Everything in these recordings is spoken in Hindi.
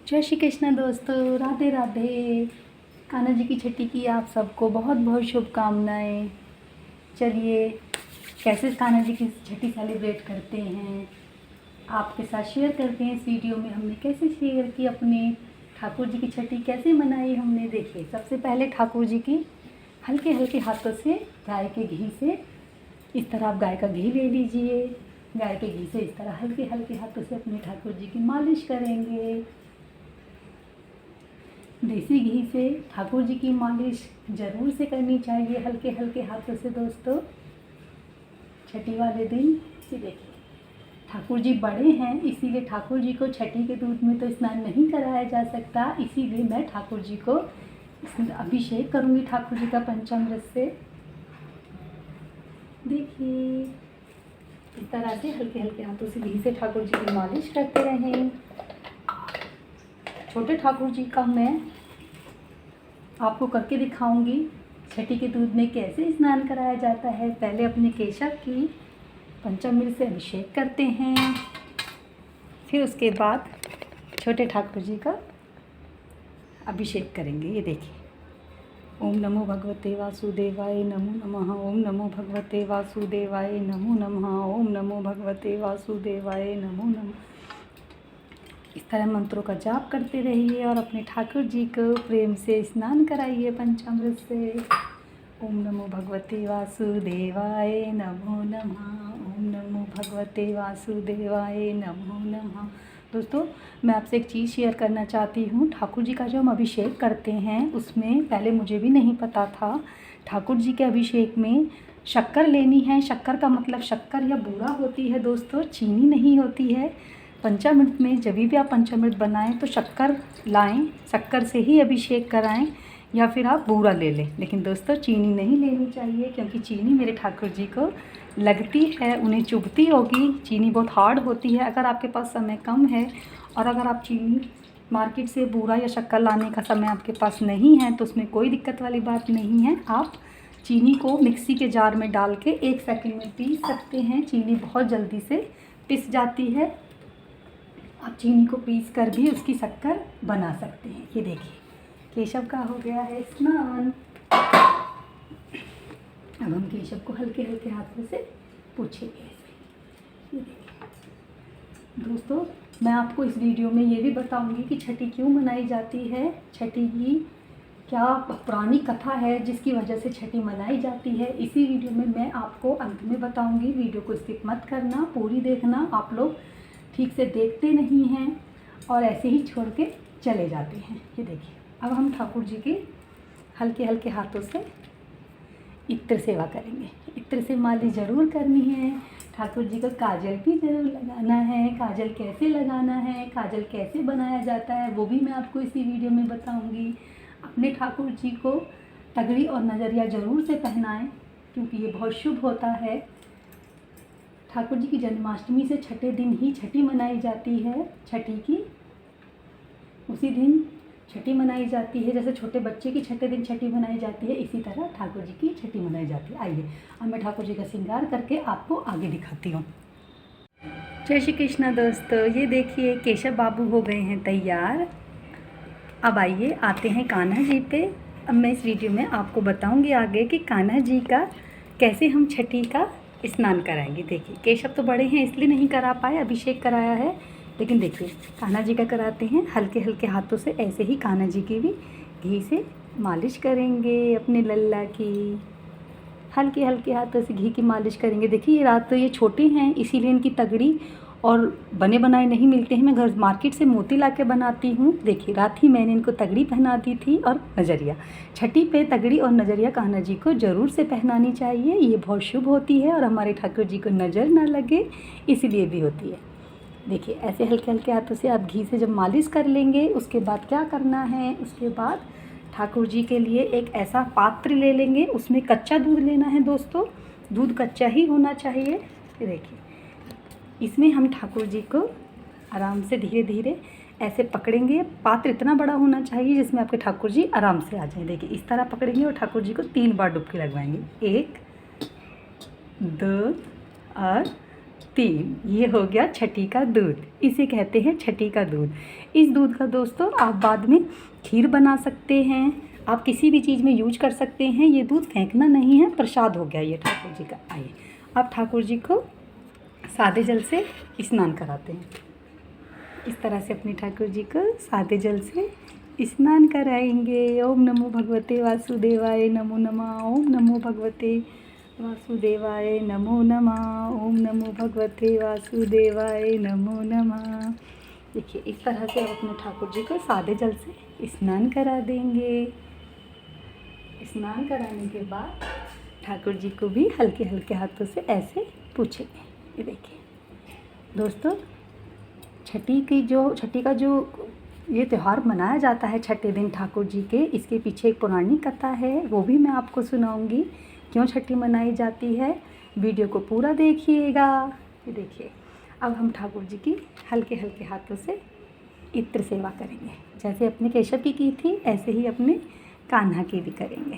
जय श्री कृष्ण दोस्तों, राधे राधे। कान्हा जी की छठी की आप सबको बहुत बहुत शुभकामनाएं। चलिए कैसे कान्हा जी की छठी सेलिब्रेट करते हैं आपके साथ शेयर करते हैं। इस वीडियो में हमने कैसे शेयर की अपने ठाकुर जी की छठी कैसे मनाई हमने। देखिए सबसे पहले ठाकुर जी की हल्के हल्के हाथों से गाय के घी से इस तरह आप गाय का घी ले लीजिए। गाय के घी से इस तरह हल्के हल्के हाथों से अपने ठाकुर जी की मालिश करेंगे। देसी घी से ठाकुर जी की मालिश ज़रूर से करनी चाहिए हल्के हल्के हाथों से दोस्तों छठी वाले दिन। ये देखिए ठाकुर जी बड़े हैं, इसीलिए ठाकुर जी को छठी के दूध में तो स्नान नहीं कराया जा सकता, इसीलिए मैं ठाकुर जी को अभिषेक करूँगी ठाकुर जी का पंचामृत से। देखिए इस तरह से हल्के हल्के हाथों से घी से ठाकुर जी की मालिश करते रहें। छोटे ठाकुर जी का मैं आपको करके दिखाऊंगी छठी के दूध में कैसे स्नान कराया जाता है। पहले अपने केशव की पंचामृत से अभिषेक करते हैं, फिर उसके बाद छोटे ठाकुर जी का अभिषेक करेंगे। ये देखिए ओम नमो भगवते वासुदेवाय नमो नमः। ओम नमो भगवते वासुदेवाय नमो नमः। ओम नमो भगवते वासुदेवाय नमो नमः। इस तरह मंत्रों का जाप करते रहिए और अपने ठाकुर जी को प्रेम से स्नान कराइए पंचामृत से। ओम नमो भगवते वासुदेवाय नमो नमः। ओम नमो भगवते वासुदेवाय नमो नमः। दोस्तों मैं आपसे एक चीज़ शेयर करना चाहती हूँ। ठाकुर जी का जो हम अभिषेक करते हैं उसमें पहले मुझे भी नहीं पता था, ठाकुर जी के अभिषेक में शक्कर लेनी है। शक्कर का मतलब शक्कर या बूरा होती है दोस्तों, चीनी नहीं होती है। पंचामृत में जब भी आप पंचामृत बनाएं तो शक्कर लाएं, शक्कर से ही अभिषेक कराएं या फिर आप बूरा ले लें। लेकिन दोस्तों चीनी नहीं लेनी चाहिए, क्योंकि चीनी मेरे ठाकुर जी को लगती है, उन्हें चुभती होगी। चीनी बहुत हार्ड होती है। अगर आपके पास समय कम है और अगर आप चीनी मार्केट से बूरा या शक्कर लाने का समय आपके पास नहीं है तो उसमें कोई दिक्कत वाली बात नहीं है। आप चीनी को मिक्सी के जार में डाल के 1 सेकंड में पीस सकते हैं। चीनी बहुत जल्दी से पिस जाती है। आप चीनी को पीस कर भी उसकी शक्कर बना सकते हैं। ये देखिए केशव का हो गया है स्नान। अब हम केशव को हल्के हल्के हाथों से पोंछेंगे ऐसे। ये देखिए दोस्तों मैं आपको इस वीडियो में ये भी बताऊंगी कि छठी क्यों मनाई जाती है, छठी की क्या पुरानी कथा है जिसकी वजह से छठी मनाई जाती है। इसी वीडियो में मैं आपको अंत में बताऊंगी। वीडियो को स्किप मत करना, पूरी देखना। आप लोग ठीक से देखते नहीं हैं और ऐसे ही छोड़ के चले जाते हैं। ये देखिए अब हम ठाकुर जी के हल्के हल्के हाथों से इत्र सेवा करेंगे। इत्र से मालिश ज़रूर करनी है। ठाकुर जी को काजल भी ज़रूर लगाना है। काजल कैसे लगाना है, काजल कैसे बनाया जाता है वो भी मैं आपको इसी वीडियो में बताऊंगी। अपने ठाकुर जी को तगड़ी और नज़रिया ज़रूर से पहनाएं, क्योंकि ये बहुत शुभ होता है। ठाकुर जी की जन्माष्टमी से छठे दिन ही छठी मनाई जाती है। छठी की उसी दिन छठी मनाई जाती है। जैसे छोटे बच्चे की छठे दिन छठी मनाई जाती है, इसी तरह ठाकुर जी की छठी मनाई जाती है। आइए अब मैं ठाकुर जी का श्रृंगार करके आपको आगे दिखाती हूँ। जय श्री कृष्ण दोस्तों, ये देखिए केशव बाबू हो गए हैं तैयार। अब आइए आते हैं कान्हा जी पे। अब मैं इस वीडियो में आपको बताऊँगी आगे कि कान्हा जी का कैसे हम छठी का स्नान कराएंगे। देखिए केशव तो बड़े हैं इसलिए नहीं करा पाए, अभिषेक कराया है, लेकिन देखिए कान्हा जी का कराते हैं हल्के हल्के हाथों से। ऐसे ही कान्हा जी की भी घी से मालिश करेंगे। अपने लल्ला की हल्के हल्के हाथों से घी की मालिश करेंगे। देखिए रात तो ये छोटे हैं इसीलिए इनकी तगड़ी और बने बनाए नहीं मिलते हैं। मैं घर मार्केट से मोती ला के बनाती हूँ। देखिए रात ही मैंने इनको तगड़ी पहना दी थी और नज़रिया। छठी पे तगड़ी और नज़रिया कान्हा जी को ज़रूर से पहनानी चाहिए। ये बहुत शुभ होती है और हमारे ठाकुर जी को नज़र ना लगे इसलिए भी होती है। देखिए ऐसे हल्के हल्के हाथों से आप घी से जब मालिश कर लेंगे उसके बाद क्या करना है, उसके बाद ठाकुर जी के लिए एक ऐसा पात्र ले लेंगे। उसमें कच्चा दूध लेना है दोस्तों, दूध कच्चा ही होना चाहिए। देखिए इसमें हम ठाकुर जी को आराम से धीरे धीरे ऐसे पकड़ेंगे। पात्र इतना बड़ा होना चाहिए जिसमें आपके ठाकुर जी आराम से आ जाएं। देखिए इस तरह पकड़ेंगे और ठाकुर जी को 3 बार डुबकी लगवाएंगे, 1 2 और 3। ये हो गया छठी का दूध, इसे कहते हैं छठी का दूध। इस दूध का दोस्तों आप बाद में खीर बना सकते हैं, आप किसी भी चीज़ में यूज कर सकते हैं। ये दूध फेंकना नहीं है, प्रसाद हो गया ये ठाकुर जी का। आइए आप ठाकुर जी को सादे जल से स्नान कराते हैं। इस तरह से अपने ठाकुर जी को सादे जल से स्नान कराएंगे। ओम नमो भगवते वासुदेवाय नमो नमः। ओम नमो भगवते वासुदेवाय नमो नमः। ओम नमो भगवते वासुदेवाय नमो नमः। देखिए इस तरह से आप अपने ठाकुर जी को सादे जल से स्नान करा देंगे। स्नान कराने के बाद ठाकुर जी को भी हल्के हल्के हाथों से ऐसे पूछेंगे। ये देखिए दोस्तों, छठी का जो ये त्यौहार मनाया जाता है छठे दिन ठाकुर जी के, इसके पीछे एक पौराणिक कथा है, वो भी मैं आपको सुनाऊंगी क्यों छठी मनाई जाती है। वीडियो को पूरा देखिएगा। ये देखिए अब हम ठाकुर जी की हल्के हल्के हाथों से इत्र सेवा करेंगे। जैसे अपने केशव की थी ऐसे ही अपने कान्हा की भी करेंगे।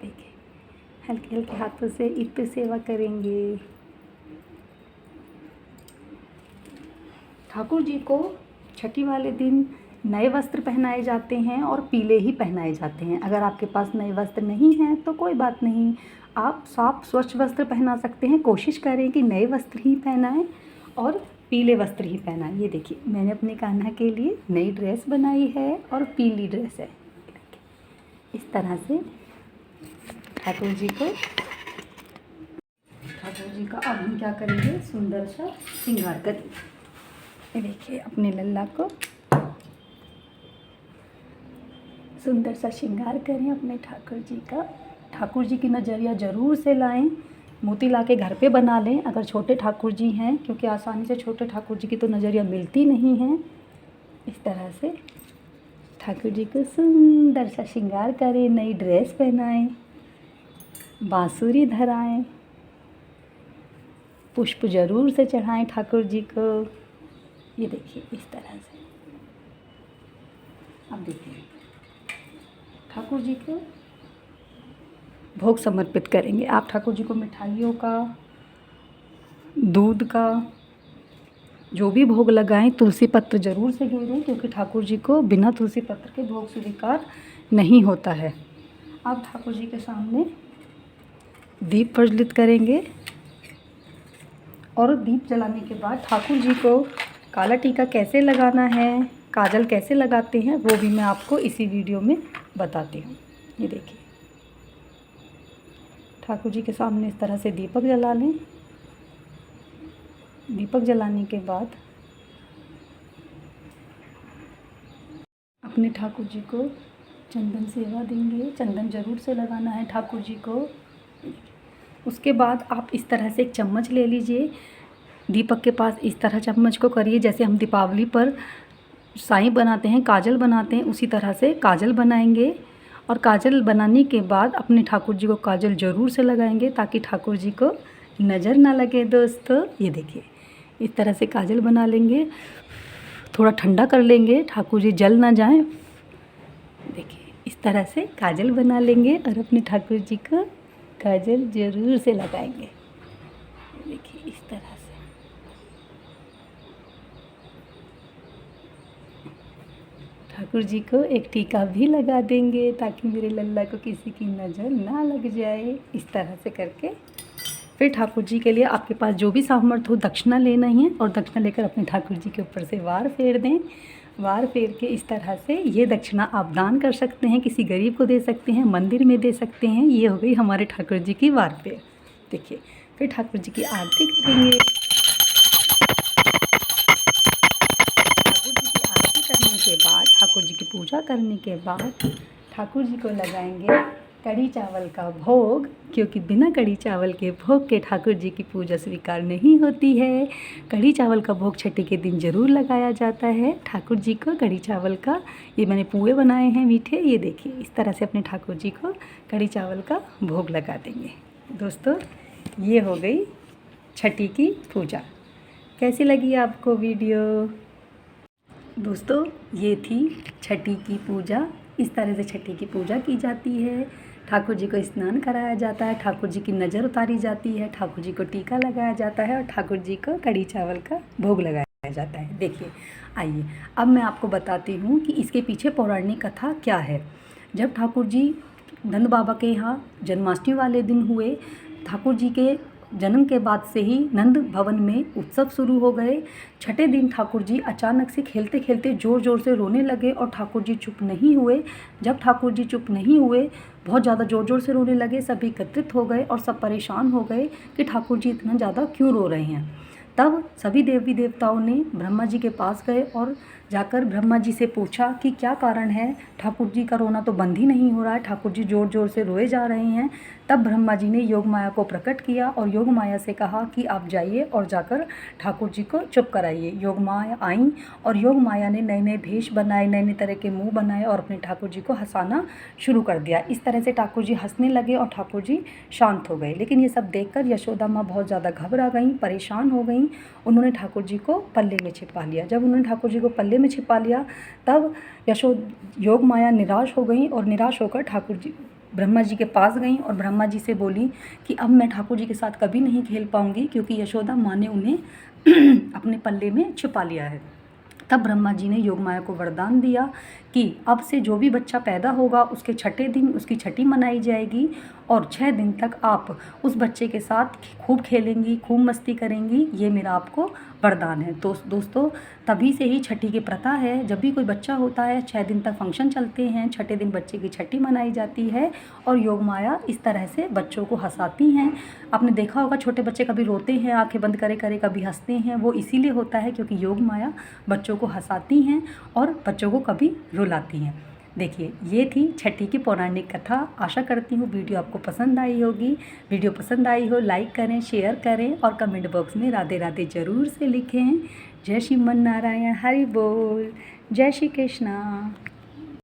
देखिए हल्के हल्के हाथों से इत्र सेवा करेंगे। ठाकुर जी को छठी वाले दिन नए वस्त्र पहनाए जाते हैं और पीले ही पहनाए जाते हैं। अगर आपके पास नए वस्त्र नहीं हैं तो कोई बात नहीं, आप साफ स्वच्छ वस्त्र पहना सकते हैं। कोशिश करें कि नए वस्त्र ही पहनाएं और पीले वस्त्र ही पहनाएं। ये देखिए मैंने अपने कान्हा के लिए नई ड्रेस बनाई है और पीली ड्रेस है। इस तरह से ठाकुर जी का अब हम क्या करेंगे, सुंदर सा श्रृंगार करेंगे। ये देखिए अपने लल्ला को सुंदर सा श्रृंगार करें अपने ठाकुर जी का। ठाकुर जी की नज़रिया ज़रूर से लाएं, मोती ला के घर पे बना लें अगर छोटे ठाकुर जी हैं, क्योंकि आसानी से छोटे ठाकुर जी की तो नज़रिया मिलती नहीं है। इस तरह से ठाकुर जी को सुंदर सा श्रृंगार करें, नई ड्रेस पहनाएं, बांसुरी धराएं, पुष्प ज़रूर से चढ़ाएं ठाकुर जी को। ये देखिए इस तरह से अब देखिए ठाकुर जी को भोग समर्पित करेंगे। आप ठाकुर जी को मिठाइयों का, दूध का जो भी भोग लगाएं, तुलसी पत्र ज़रूर से घेरें, क्योंकि ठाकुर जी को बिना तुलसी पत्र के भोग स्वीकार नहीं होता है। आप ठाकुर जी के सामने दीप प्रज्वलित करेंगे और दीप जलाने के बाद ठाकुर जी को काला टीका कैसे लगाना है, काजल कैसे लगाते हैं, वो भी मैं आपको इसी वीडियो में बताती हूँ। ये देखिए ठाकुर जी के सामने इस तरह से दीपक जला लें। दीपक जलाने के बाद अपने ठाकुर जी को चंदन सेवा देंगे। चंदन ज़रूर से लगाना है ठाकुर जी को। उसके बाद आप इस तरह से एक चम्मच ले लीजिए, दीपक के पास इस तरह चम्मच को करिए जैसे हम दीपावली पर साईं बनाते हैं, काजल बनाते हैं, उसी तरह से काजल बनाएंगे। और काजल बनाने के बाद अपने ठाकुर जी को काजल ज़रूर से लगाएंगे ताकि ठाकुर जी को नज़र ना लगे। दोस्तों ये देखिए इस तरह से काजल बना लेंगे, थोड़ा ठंडा कर लेंगे, ठाकुर जी जल ना जाएं। देखिए इस तरह से काजल बना लेंगे और अपने ठाकुर जी को काजल ज़रूर से लगाएंगे। देखिए इस तरह से ठाकुर जी को एक टीका भी लगा देंगे ताकि मेरे लल्ला को किसी की नज़र ना लग जाए। इस तरह से करके फिर ठाकुर जी के लिए आपके पास जो भी सामर्थ्य हो दक्षिणा लेना ही है, और दक्षिणा लेकर अपने ठाकुर जी के ऊपर से वार फेर दें। वार फेर के इस तरह से ये दक्षिणा आप दान कर सकते हैं, किसी गरीब को दे सकते हैं, मंदिर में दे सकते हैं। ये हो गई हमारे ठाकुर जी की वार फेर। देखिए फिर ठाकुर जी की आरती करेंगे। ठाकुर जी की पूजा करने के बाद ठाकुर जी को लगाएंगे कढ़ी चावल का भोग, क्योंकि बिना कढ़ी चावल के भोग के ठाकुर जी की पूजा स्वीकार नहीं होती है। कढ़ी चावल का भोग छठी के दिन ज़रूर लगाया जाता है ठाकुर जी को कढ़ी चावल का। ये मैंने पुए बनाए हैं मीठे। ये देखिए इस तरह से अपने ठाकुर जी को कढ़ी चावल का भोग लगा देंगे। दोस्तों ये हो गई छठी की पूजा। कैसी लगी आपको वीडियो? दोस्तों ये थी छठी की पूजा। इस तरह से छठी की पूजा की जाती है। ठाकुर जी को स्नान कराया जाता है, ठाकुर जी की नज़र उतारी जाती है, ठाकुर जी को टीका लगाया जाता है और ठाकुर जी को कढ़ी चावल का भोग लगाया जाता है। देखिए, आइए अब मैं आपको बताती हूँ कि इसके पीछे पौराणिक कथा क्या है। जब ठाकुर जी नंद बाबा के यहाँ जन्माष्टमी वाले दिन हुए, ठाकुर जी के जन्म के बाद से ही नंद भवन में उत्सव शुरू हो गए। छठे दिन ठाकुर जी अचानक से खेलते खेलते ज़ोर ज़ोर से रोने लगे और ठाकुर जी चुप नहीं हुए। जब ठाकुर जी चुप नहीं हुए, बहुत ज़्यादा ज़ोर ज़ोर से रोने लगे, सभी एकत्रित हो गए और सब परेशान हो गए कि ठाकुर जी इतना ज़्यादा क्यों रो रहे हैं। तब सभी देवी देवताओं ने ब्रह्मा जी के पास गए और जाकर ब्रह्मा जी से पूछा कि क्या कारण है, ठाकुर जी का रोना तो बंद ही नहीं हो रहा है, ठाकुर जी ज़ोर ज़ोर से रोए जा रहे हैं। तब ब्रह्मा जी ने योग माया को प्रकट किया और योग माया से कहा कि आप जाइए और जाकर ठाकुर जी को चुप कराइए। योग माया आई और योग माया ने नए नए भेष बनाए, नए नए तरह के मुँह बनाए और अपने ठाकुर जी को हंसाना शुरू कर दिया। इस तरह से ठाकुर जी हंसने लगे और ठाकुर जी शांत हो गए। लेकिन ये सब देखकर यशोदा माँ बहुत ज़्यादा घबरा गईं, परेशान हो गईं। उन्होंने ठाकुर जी को पल्ले में छिपा लिया। जब उन्होंने ठाकुर जी को पल्ले में छिपा लिया, तब योग माया निराश हो गई और निराश होकर ठाकुर जी ब्रह्मा जी के पास गई और ब्रह्मा जी से बोली कि अब मैं ठाकुर जी के साथ कभी नहीं खेल पाऊंगी, क्योंकि यशोदा माँ ने उन्हें अपने पल्ले में छिपा लिया है। तब ब्रह्मा जी ने योग माया को वरदान दिया कि अब से जो भी बच्चा पैदा होगा उसके छठे दिन उसकी छठी मनाई जाएगी और 6 दिन तक आप उस बच्चे के साथ खूब खेलेंगी, खूब मस्ती करेंगी। ये मेरा आपको वरदान है। तो दोस्तों, तभी से ही छठी की प्रथा है। जब भी कोई बच्चा होता है 6 दिन तक फंक्शन चलते हैं, छठे दिन बच्चे की छठी मनाई जाती है और योग माया इस तरह से बच्चों को हंसाती हैं। आपने देखा होगा छोटे बच्चे कभी रोते हैं आंखें बंद करे करे, कभी हंसते हैं। वो इसीलिए होता है क्योंकि योग माया बच्चों को हंसाती हैं और बच्चों को कभी रुलाती हैं। देखिए, ये थी छठी की पौराणिक कथा। आशा करती हूँ वीडियो आपको पसंद आई होगी। वीडियो पसंद आई हो लाइक करें, शेयर करें और कमेंट बॉक्स में राधे राधे ज़रूर से लिखें। जय श्री मन नारायण, हरि बोल, जय श्री कृष्णा।